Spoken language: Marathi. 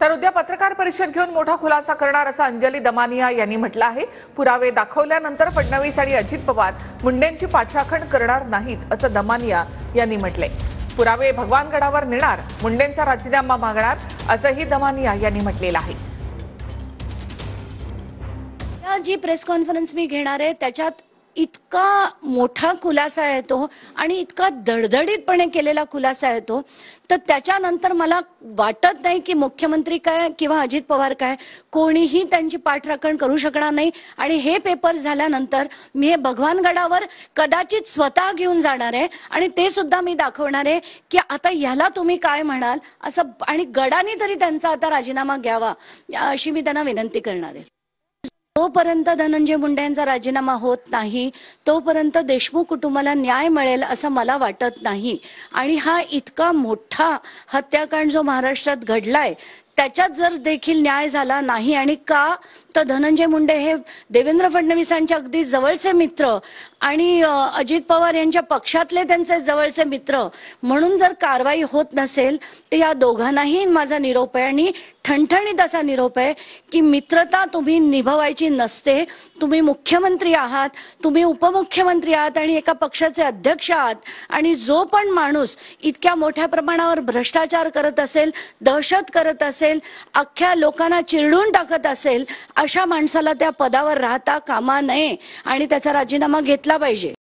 तर उद्या पत्रकार परिषद घेऊन मोठा खुलासा करणार असं अंजली दमानिया यांनी म्हटलं आहे। पुरावे दाखवल्यानंतर फडणवीस आणि अजित पवार मुंडेंची पाठराखण करणार नाहीत असं दमानिया यांनी म्हटलंय। पुरावे भगवानगडावर नेणार, मुंडेंचा राजीनामा मागणार असंही दमानिया यांनी म्हटलेलं आहे। जी प्रेस कॉन्फरन्स मी घेणार आहे त्याच्यात इतका मोठा खुलासा आहे तो आणि इतका दडदडीतपणे केलेला खुलासा आहे तो, तर त्याच्यानंतर मला वाटत नाही की मुख्यमंत्री काय किंवा अजित पवार काय कोणीही त्यांची पाठराखण करू शकणार नाही। आणि हे पेपर झाल्यानंतर मी हे भगवानगडावर कदाचित स्वतः घेऊन जाणार आहे आणि ते सुद्धा मी दाखवणार आहे की आता ह्याला तुम्ही काय म्हणाल असं, आणि गडाने तरी त्यांचा आता राजीनामा घ्यावा अशी मी त्यांना विनंती करणार आहे। तोपर्यंत धनंजय मुंडे यांचा राजीनामा होत नाही तोपर्यंत देशमुख कुटुंबाला न्याय मिळेल असं मला वाटत नाही। आणि हा इतका मोठा हत्याकांड जो महाराष्ट्रात घडलाय त्याच्यात जर देखील न्याय झाला नाही, आणि का तर धनंजय मुंडे हे देवेंद्र फडणवीसांचे अगदी जवळचे मित्र आणि अजित पवार यांच्या पक्षातले त्यांचे जवळचे मित्र, म्हणून जर कारवाई होत नसेल तर या दोघांनाही माझा निरोप आहे आणि ठणठणीत असा निरोप आहे की मित्रता तुम्ही निभवायची नसते। तुम्ही मुख्यमंत्री आहात, तुम्ही उपमुख्यमंत्री आहात आणि एका पक्षाचे अध्यक्ष आहात, आणि जो पण माणूस इतक्या मोठ्या प्रमाणावर भ्रष्टाचार करत असेल, दहशत करत असेल, अख्ख्या लोकांना चिरडून टाकत असेल, अशा माणसाला त्या पदावर राहता कामा नये आणि त्याचा राजीनामा घेतला पाहिजे।